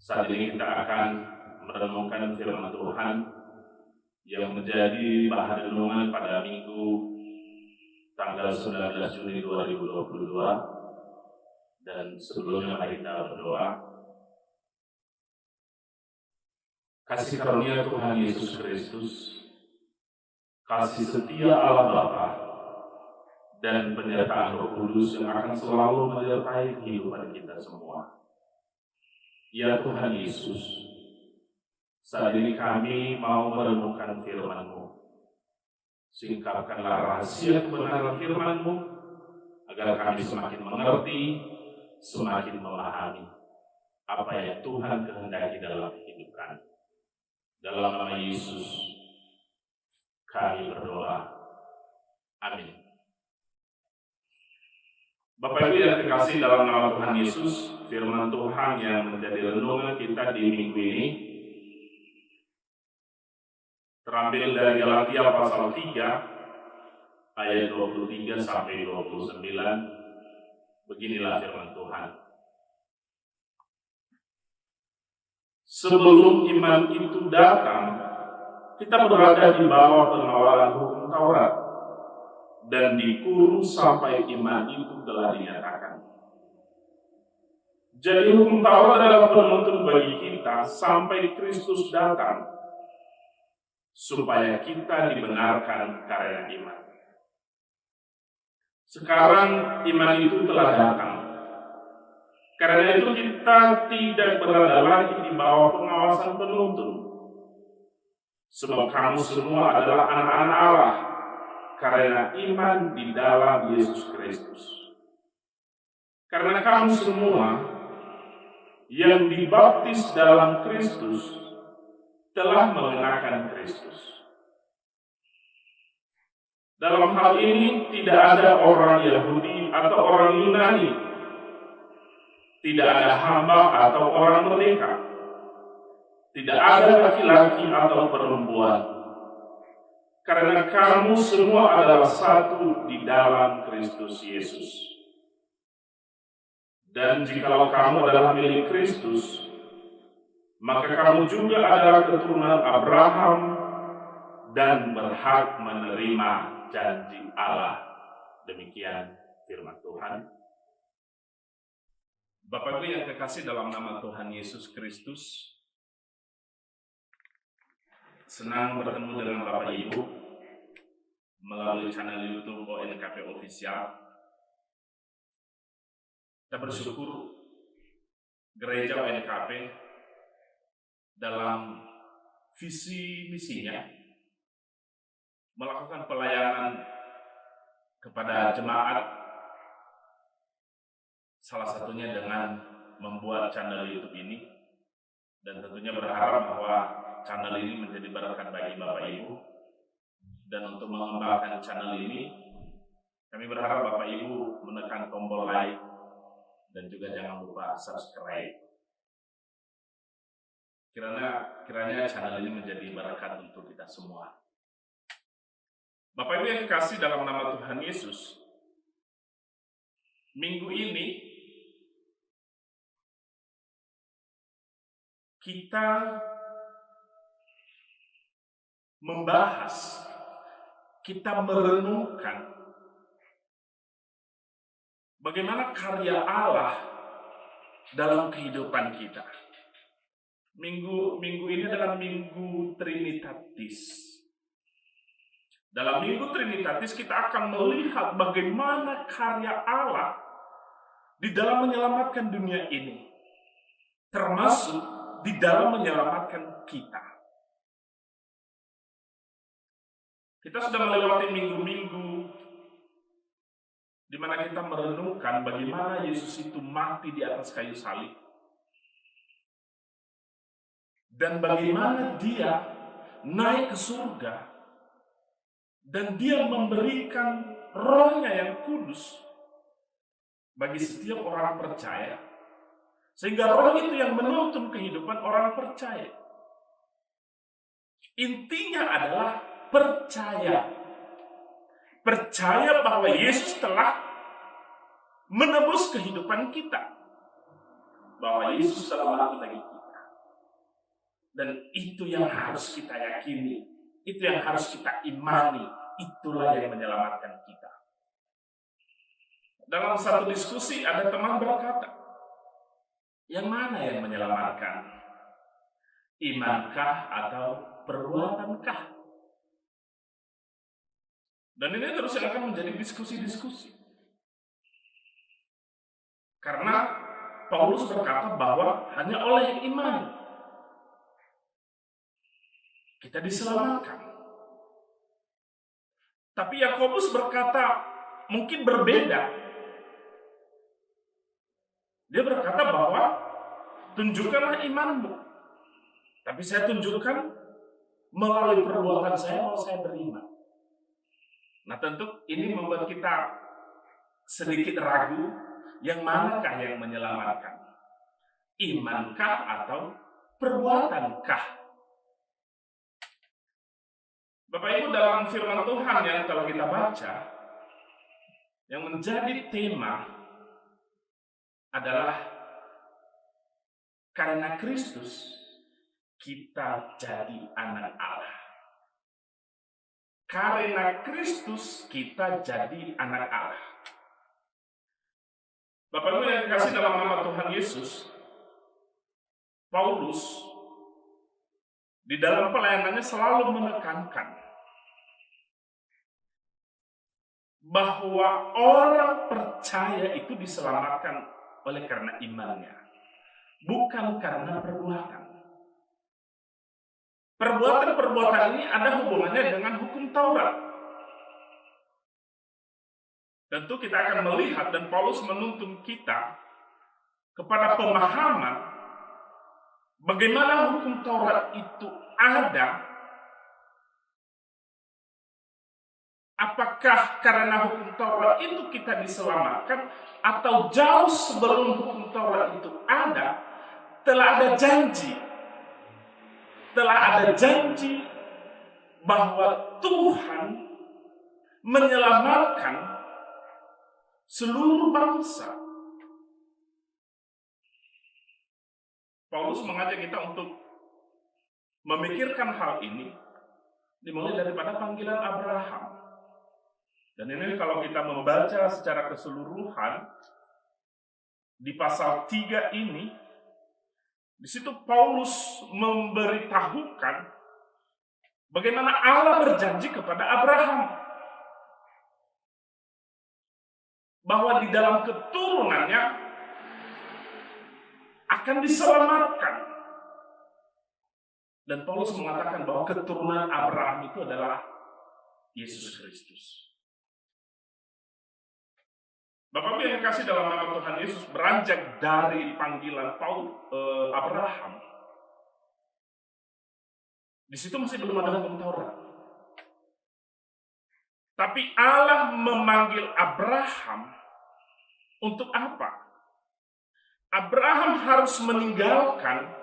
Saat ini kita akan merenungkan firman Tuhan yang menjadi bahan renungan pada Minggu tanggal 19 Juni 2022. Dan sebelumnya mari kita berdoa. Kasih karunia Tuhan Yesus Kristus, kasih setia Allah Bapa, dan penyertaan Roh Kudus yang akan selalu menyertai kehidupan kita semua. Ya Tuhan Yesus, saat ini kami mau merenungkan firman-Mu. Singkapkanlah rahasia kebenaran firman-Mu, agar kami semakin mengerti, semakin memahami apa yang Tuhan kehendaki dalam hidup kami. Dalam nama Yesus, kami berdoa. Amin. Bapak Ibu yang terkasih dalam nama Tuhan Yesus, firman Tuhan yang menjadi renungan kita di minggu ini terambil dari Galatia pasal 3 ayat 23 sampai 29. Beginilah firman Tuhan. Sebelum iman itu datang, kita berada di bawah pengawalan hukum Taurat dan dikurung sampai iman itu telah dinyatakan. Jadi hukum Taurat adalah penuntun bagi kita sampai Kristus datang, supaya kita dibenarkan karena iman. Sekarang iman itu telah datang. Karena itu kita tidak berada lagi di bawah pengawasan penuntun. Sebab kamu semua adalah anak-anak Allah, karena iman di dalam Yesus Kristus. Karena kamu semua yang dibaptis dalam Kristus telah mengenakan Kristus. Dalam hal ini tidak ada orang Yahudi atau orang Yunani, tidak ada hamba atau orang merdeka, tidak ada laki-laki atau perempuan, karena kamu semua adalah satu di dalam Kristus Yesus. Dan jikalau kamu adalah milik Kristus, maka kamu juga adalah keturunan Abraham dan berhak menerima janji Allah. Demikian firman Tuhan. Bapak Ibu yang terkasih dalam nama Tuhan Yesus Kristus, senang bertemu dengan Bapak Ibu melalui channel YouTube ONKP Official. Kita bersyukur Gereja ONKP dalam visi misinya melakukan pelayanan kepada jemaat, salah satunya dengan membuat channel YouTube ini, dan tentunya berharap bahwa channel ini menjadi berkat bagi Bapak Ibu. Dan untuk mengembangkan channel ini, kami berharap Bapak Ibu menekan tombol like dan juga jangan lupa subscribe. Kiranya channel ini menjadi berkat untuk kita semua. Bapak Ibu yang dikasih dalam nama Tuhan Yesus, minggu ini kita membahas, kita merenungkan bagaimana karya Allah dalam kehidupan kita. Minggu ini adalah Minggu Trinitatis. Dalam Minggu Trinitatis kita akan melihat bagaimana karya Allah di dalam menyelamatkan dunia ini, termasuk di dalam menyelamatkan kita. Kita sudah melewati minggu-minggu di mana kita merenungkan bagaimana Yesus itu mati di atas kayu salib. Dan bagaimana dia naik ke surga. Dan dia memberikan Roh-Nya yang kudus bagi setiap orang percaya. Sehingga Roh itu yang menuntun kehidupan orang percaya. Intinya adalah percaya. Percaya bahwa Yesus telah menebus kehidupan kita. Bahwa Yesus telah mati bagi kita. Dan itu yang harus kita yakini, itu yang harus kita imani, itulah yang menyelamatkan kita. Dalam satu diskusi ada teman berkata, yang mana yang menyelamatkan? Imankah atau perbuatankah? Dan ini terus akan menjadi diskusi-diskusi. Karena Paulus berkata bahwa hanya oleh iman kita diselamatkan. Tapi Yakobus berkata mungkin berbeda. Dia berkata bahwa tunjukkanlah imanmu. Tapi saya tunjukkan melalui perbuatan saya bahwa saya beriman. Nah tentu ini membuat kita sedikit ragu, yang manakah yang menyelamatkan? Imankah atau perbuatankah? Bapak Ibu, dalam firman Tuhan yang kalau kita baca, yang menjadi tema adalah karena Kristus kita jadi anak Allah. Karena Kristus kita jadi anak Allah. Bapak Ibu yang dikasih dalam nama Tuhan Yesus, Paulus di dalam pelayanannya selalu menekankan bahwa orang percaya itu diselamatkan oleh karena imannya, bukan karena perbuatan. Perbuatan-perbuatan ini ada hubungannya dengan hukum Taurat. Tentu kita akan melihat dan Paulus menuntun kita kepada pemahaman bagaimana hukum Taurat itu ada. Apakah karena hukum Taurat itu kita diselamatkan, atau jauh sebelum hukum Taurat itu ada, telah ada janji bahwa Tuhan menyelamatkan seluruh bangsa. Paulus mengajak kita untuk memikirkan hal ini dimulai daripada panggilan Abraham. Dan ini kalau kita membaca secara keseluruhan di pasal 3 ini, di situ Paulus memberitahukan bagaimana Allah berjanji kepada Abraham bahwa di dalam keturunannya akan diselamatkan. Dan Paulus mengatakan bahwa keturunan Abraham itu adalah Yesus Kristus. Bapak Ibu yang dikasih dalam nama Tuhan Yesus, beranjak dari panggilan Abraham, di situ masih belum ada hukum Taurat. Tapi Allah memanggil Abraham untuk apa? Abraham harus meninggalkan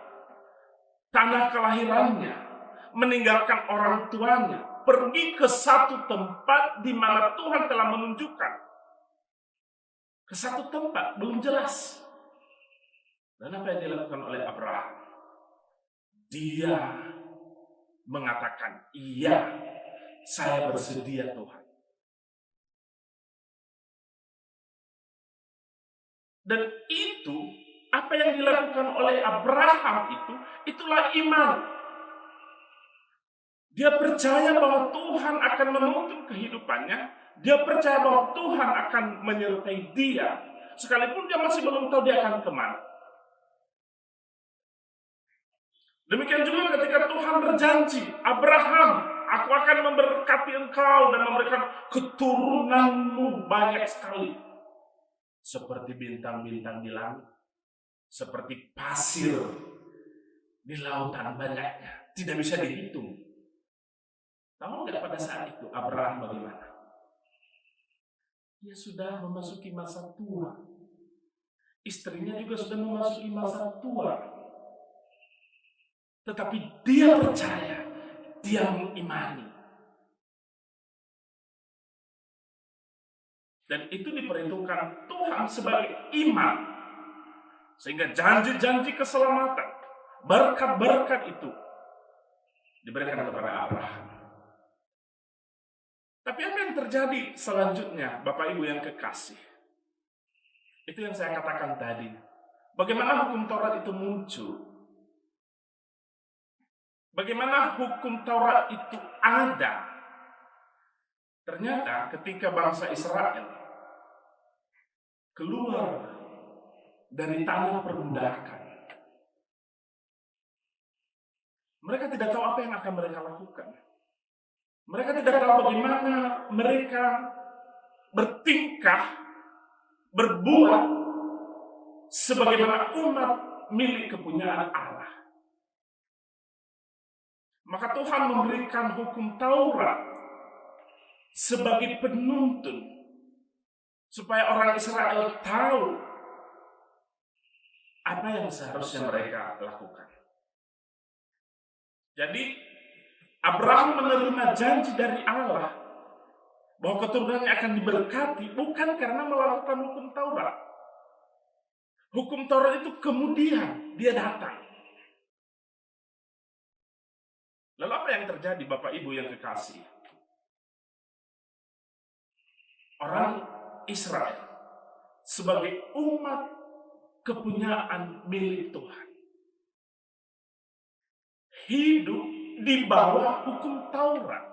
tanah kelahirannya, meninggalkan orang tuanya, pergi ke satu tempat di mana Tuhan telah menunjukkan. Ke satu tempat, belum jelas. Dan apa yang dilakukan oleh Abraham? Dia mengatakan, iya, saya bersedia Tuhan. Dan itu, apa yang dilakukan oleh Abraham itulah iman. Dia percaya bahwa Tuhan akan menuntun kehidupannya. Dia percaya bahwa Tuhan akan menyertai dia, sekalipun dia masih belum tahu dia akan kemana. Demikian juga ketika Tuhan berjanji, Abraham, aku akan memberkati engkau dan memberikan keturunanmu banyak sekali. Seperti bintang-bintang di langit, seperti pasir di lautan banyaknya, tidak bisa dihitung. Tahu nggak pada saat itu Abraham bagaimana? Dia sudah memasuki masa tua. Istrinya juga sudah memasuki masa tua. Tetapi dia percaya, dia mengimani. Dan itu diperhitungkan Tuhan sebagai iman. Sehingga janji-janji keselamatan, berkat-berkat itu diberikan kepada Abraham. Tapi apa yang terjadi selanjutnya, Bapak Ibu yang kekasih? Itu yang saya katakan tadi. Bagaimana hukum Taurat itu muncul? Bagaimana hukum Taurat itu ada? Ternyata ketika bangsa Israel keluar dari tanah perbudakan, mereka tidak tahu apa yang akan mereka lakukan. Mereka tidak tahu bagaimana mereka bertingkah, berbuat sebagaimana umat milik kepunyaan Allah. Maka Tuhan memberikan hukum Taurat sebagai penuntun supaya orang Israel tahu apa yang seharusnya mereka lakukan. Jadi Abraham menerima janji dari Allah bahwa keturunannya akan diberkati bukan karena melakukan hukum Taurat. Hukum Taurat itu kemudian dia datang. Lalu apa yang terjadi, Bapak Ibu yang kekasih? Orang Israel sebagai umat kepunyaan milik Tuhan hidup di bawah hukum Taurat.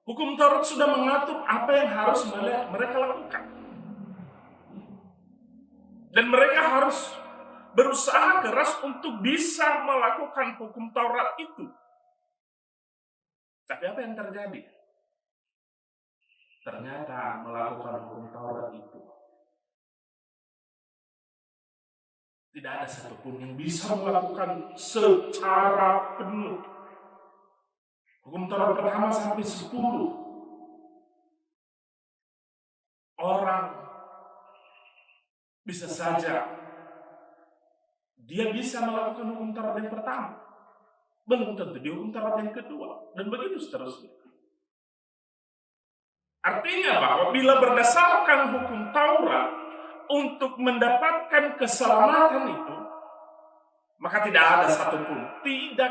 Hukum Taurat sudah mengatur apa yang harus mereka lakukan. Dan mereka harus berusaha keras untuk bisa melakukan hukum Taurat itu. Tapi apa yang terjadi? Ternyata melakukan hukum Taurat itu tidak ada satupun yang bisa melakukan secara penuh. Hukum Taurat pertama sampai 10. Orang bisa saja dia bisa melakukan hukum Taurat yang pertama, belum tentu di hukum Taurat yang kedua, dan begitu seterusnya. Artinya bahwa bila berdasarkan hukum Taurat untuk mendapatkan keselamatan itu, maka tidak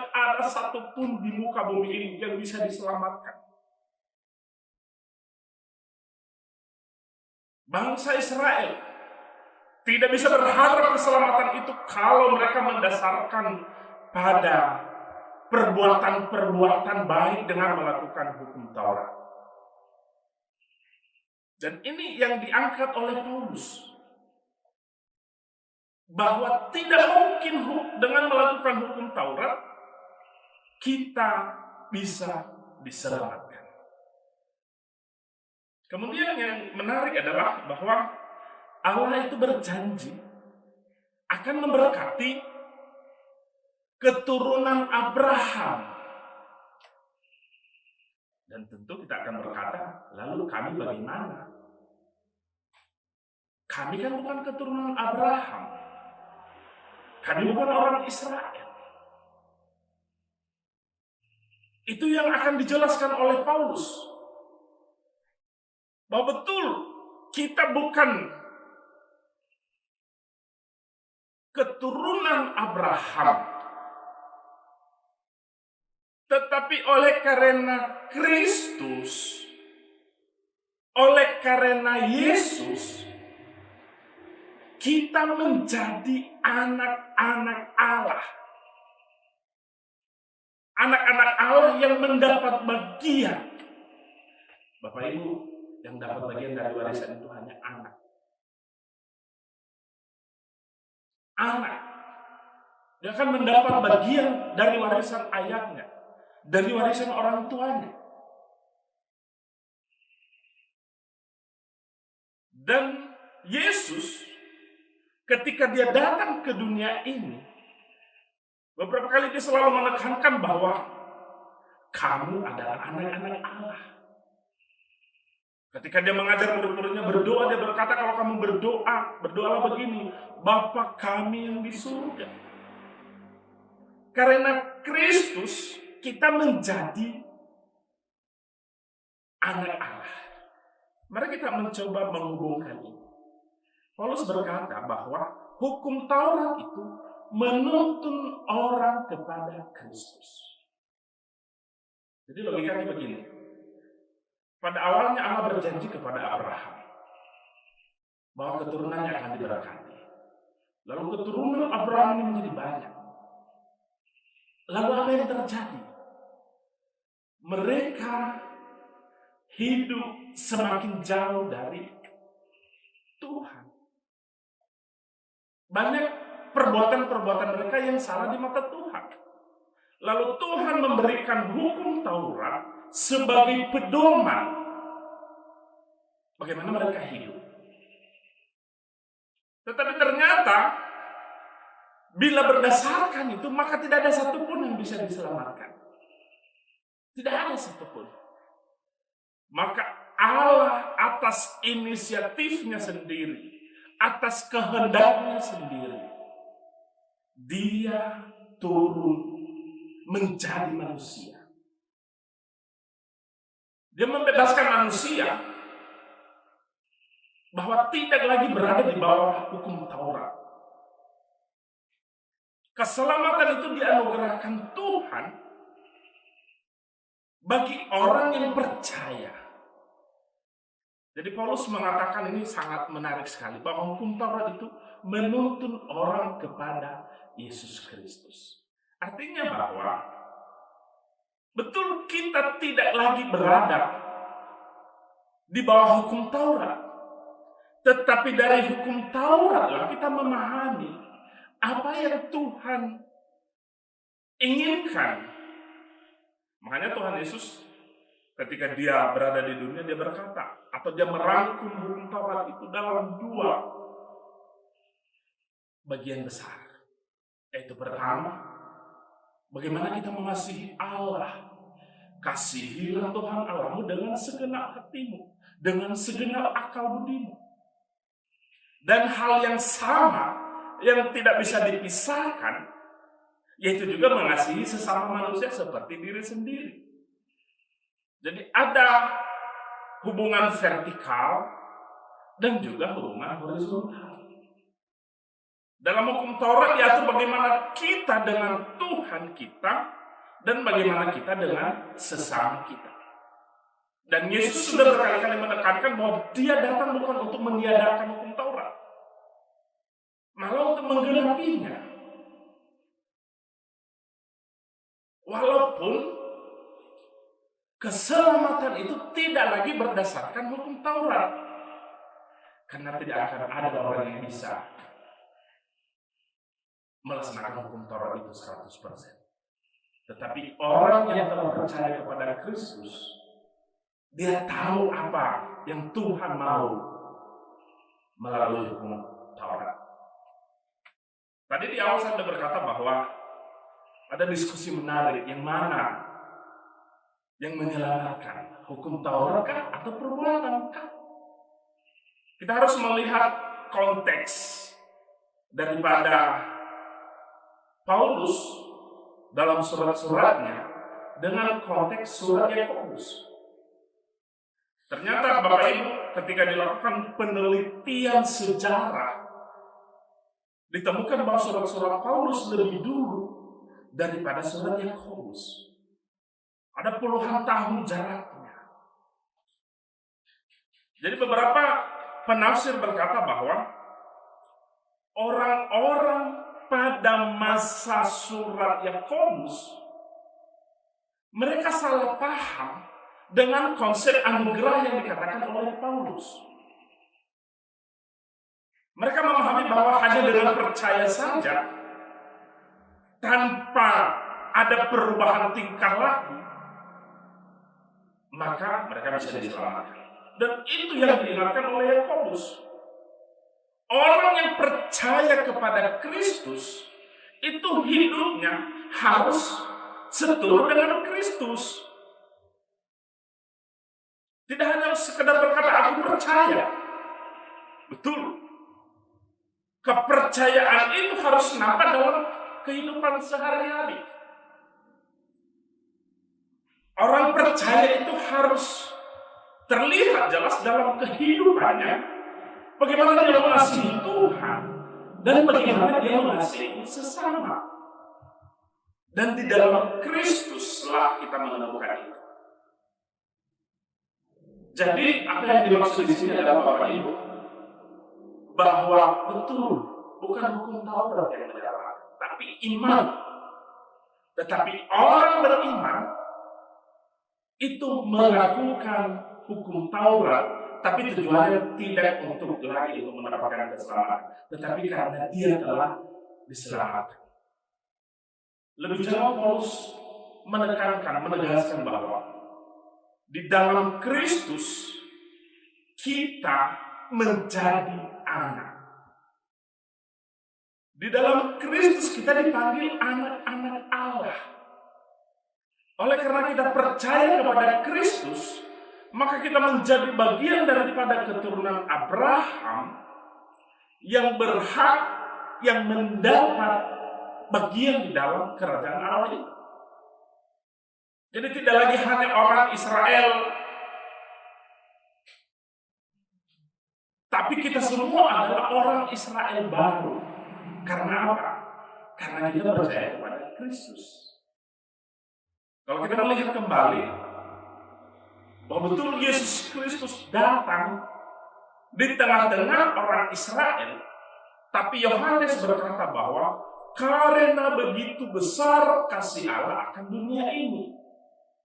ada satupun di muka bumi ini yang bisa diselamatkan. Bangsa Israel tidak bisa berharap keselamatan itu kalau mereka mendasarkan pada perbuatan-perbuatan baik dengan melakukan hukum Taurat. Dan ini yang diangkat oleh Paulus, bahwa tidak mungkin dengan melakukan hukum Taurat kita bisa diselamatkan. Kemudian yang menarik adalah bahwa Allah itu berjanji akan memberkati keturunan Abraham. Dan tentu kita akan berkata, lalu kami bagaimana? Kami kan bukan keturunan Abraham. Kami bukan orang Israel. Itu yang akan dijelaskan oleh Paulus. Bahwa betul, kita bukan keturunan Abraham. Tetapi oleh karena Kristus, oleh karena Yesus, kita menjadi anak-anak Allah. Anak-anak Allah yang mendapat bagian. Bapak Ibu, yang dapat bagian dari warisan itu hanya anak. Anak. Dia akan mendapat bagian dari warisan ayahnya, dari warisan orang tuanya. Dan Yesus ketika dia datang ke dunia ini, beberapa kali dia selalu menekankan bahwa kamu adalah anak-anak Allah. Ketika dia mengajar murid-muridnya berdoa, dia berkata kalau kamu berdoalah begini, Bapa kami yang di surga. Karena Kristus, kita menjadi anak Allah. Mari kita mencoba menghubungkan ini. Paulus berkata bahwa hukum Taurat itu menuntun orang kepada Kristus. Jadi logikanya begini. Pada awalnya Allah berjanji kepada Abraham bahwa keturunannya akan diberkati. Lalu keturunan Abraham ini menjadi banyak. Lalu apa yang terjadi? Mereka hidup semakin jauh dari Tuhan. Banyak perbuatan-perbuatan mereka yang salah di mata Tuhan. Lalu Tuhan memberikan hukum Taurat sebagai pedoman bagaimana mereka hidup. Tetapi ternyata bila berdasarkan itu, maka tidak ada satupun yang bisa diselamatkan. Tidak ada satupun. Maka Allah atas inisiatifnya sendiri, atas kehendaknya sendiri, Dia turun menjadi manusia. Dia membebaskan manusia bahwa tidak lagi berada di bawah hukum Taurat. Keselamatan itu dianugerahkan Tuhan bagi orang yang percaya. Jadi Paulus mengatakan ini sangat menarik sekali, bahwa hukum Taurat itu menuntun orang kepada Yesus Kristus. Artinya bahwa betul kita tidak lagi berada di bawah hukum Taurat, tetapi dari hukum Taurat kita memahami apa yang Tuhan inginkan. Makanya Tuhan Yesus ketika dia berada di dunia, dia berkata, atau dia merangkum hukum Taurat itu dalam 2 bagian besar. Yaitu pertama, bagaimana kita mengasihi Allah. Kasihilah Tuhan Allahmu dengan segenap hatimu, dengan segenap akal budimu. Dan hal yang sama, yang tidak bisa dipisahkan, yaitu juga mengasihi sesama manusia seperti diri sendiri. Jadi ada hubungan vertikal dan juga hubungan horizontal. Dalam hukum Taurat diatur bagaimana kita dengan Tuhan kita dan bagaimana kita dengan sesama kita. Dan Yesus sudah berkali-kali menekankan bahwa Dia datang bukan untuk meniadakan hukum Taurat, malah untuk menggenapinya. Walaupun keselamatan itu tidak lagi berdasarkan hukum Taurat, karena tidak akan ada orang yang bisa melaksanakan hukum Taurat itu 100%. Tetapi orang yang telah percaya kepada Kristus, dia tahu apa yang Tuhan mau melalui hukum Taurat. Tadi di awal saya sudah berkata bahwa ada diskusi menarik, yang mana yang menyelamatkan, hukum Taurat kah atau perbuatan kah? Kita harus melihat konteks daripada Paulus dalam surat-suratnya dengan konteks surat Yakobus. Ternyata Bapak Ibu, ketika dilakukan penelitian sejarah, ditemukan bahwa surat-surat Paulus lebih dulu daripada surat Yakobus. Ada puluhan tahun jaraknya. Jadi beberapa penafsir berkata bahwa orang-orang pada masa surat Yakobus, mereka salah paham dengan konsep anugerah yang dikatakan oleh Paulus. Mereka memahami bahwa hanya dengan percaya saja, tanpa ada perubahan tingkah laku, maka mereka bisa diselamatkan. Dan itu yang diingatkan oleh Yakobus. Orang yang percaya kepada Kristus itu hidupnya harus seturut dengan Kristus. Tidak hanya sekedar berkata aku percaya. Betul. Kepercayaan itu harus nampak dalam kehidupan sehari-hari. Orang percaya itu harus terlihat jelas dalam kehidupannya, bagaimana dia mengasihi Tuhan dan bagaimana dia mengasihi sesama. Dan di dalam Kristuslah kita menemukan itu. Jadi apa yang dimaksud di sini adalah Bapak Ibu, bahwa betul bukan hukum Taurat yang menjalankan, tapi iman. Tetapi orang beriman itu melakukan hukum Taurat, tapi tujuannya tidak untuk lagi untuk mendapatkan keselamatan, tetapi karena dia telah diselamatkan. Lebih jauh Paulus menegaskan bahwa di dalam Kristus kita menjadi anak. Di dalam Kristus kita dipanggil anak-anak Allah. Oleh karena kita percaya kepada Kristus, maka kita menjadi bagian daripada keturunan Abraham yang berhak, yang mendapat bagian di dalam kerajaan Allah itu. Jadi tidak lagi hanya orang Israel, tapi kita semua adalah orang Israel baru. Karena apa? Karena kita percaya kepada Kristus. Kalau kita melihat kembali bahwa betul Yesus Kristus datang di tengah-tengah orang Israel, tapi Yohanes berkata bahwa karena begitu besar kasih Allah akan dunia ini.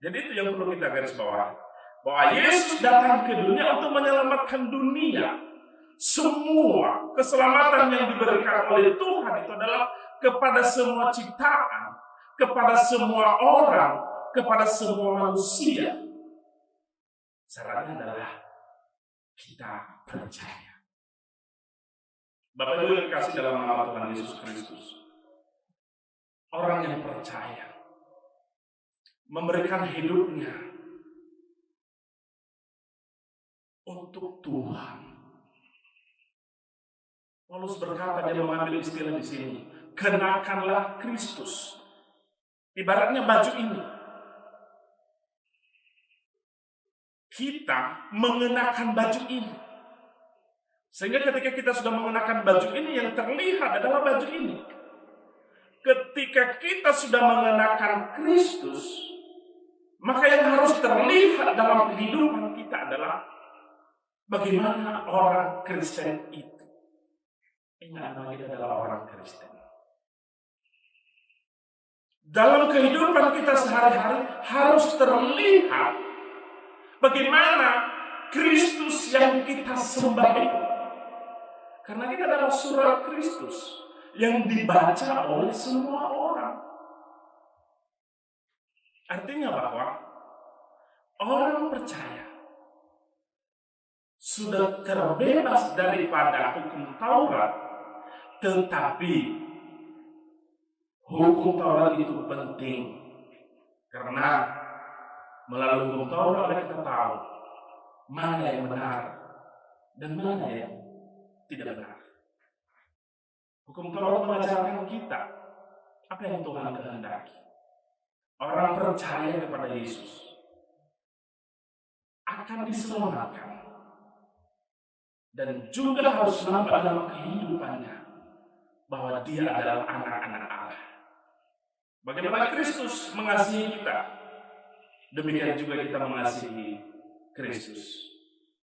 Jadi itu yang perlu kita garis bawahi, bahwa Yesus datang ke dunia untuk menyelamatkan dunia. Semua keselamatan yang diberikan oleh Tuhan itu adalah kepada semua ciptaan, kepada semua orang, kepada semua manusia. Syaratnya adalah kita percaya. Bapak Ibu yang dikasihi dalam nama Tuhan Yesus Kristus, orang yang percaya memberikan hidupnya untuk Tuhan. Paulus berkata, dia mengambil istilah di sini, kenakanlah Kristus. Ibaratnya baju ini, kita mengenakan baju ini. Sehingga ketika kita sudah mengenakan baju ini, yang terlihat adalah baju ini. Ketika kita sudah mengenakan Kristus, maka yang harus terlihat dalam kehidupan kita adalah bagaimana orang Kristen itu. Ingat, nama kita adalah orang Kristen. Dalam kehidupan kita sehari-hari harus terlihat bagaimana Kristus yang kita sembah itu. Karena kita adalah surat Kristus yang dibaca oleh semua orang. Artinya bahwa orang percaya sudah terbebas daripada hukum Taurat, tetapi hukum Taurat itu penting. Karena melalui hukum Taurat kita tahu mana yang benar dan mana yang tidak benar. Hukum Taurat mengajarkan kita apa yang Tuhan kehendaki. Orang percaya kepada Yesus akan diselamatkan dan juga harus nampak dalam kehidupannya bahwa dia adalah anak-anak Allah. Bagaimana Kristus mengasihi kita, demikian juga kita mengasihi Kristus.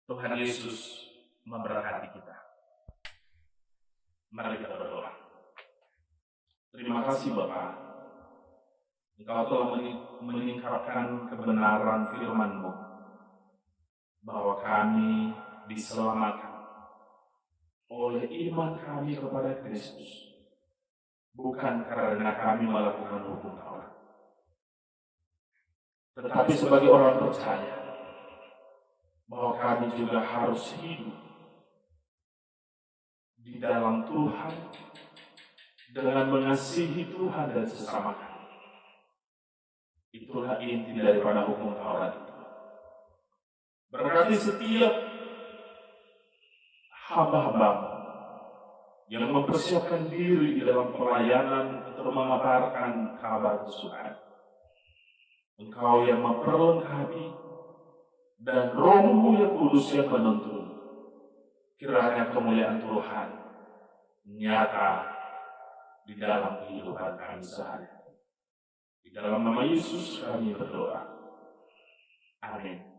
Tuhan Yesus memberkati kita. Mari kita berdoa. Terima kasih Bapa, Engkau telah meningkatkan kebenaran firman-Mu, bahwa kami diselamatkan oleh iman kami kepada Kristus, bukan karena kami melakukan hukum Taurat, tetapi sebagai orang percaya bahwa kami juga harus hidup di dalam Tuhan dengan mengasihi Tuhan dan sesama kami. Itulah inti daripada hukum Taurat. Berarti setiap hamba-hamba yang mempersiapkan diri di dalam pelayanan untuk mengabarkan kabar Tuhan, Engkau yang memperlengkapi dan Roh-Mu yang kudus yang menuntun. Kiranya kemuliaan Tuhan nyata di dalam kehidupan kami sehari-hari. Di dalam nama Yesus kami berdoa. Amin.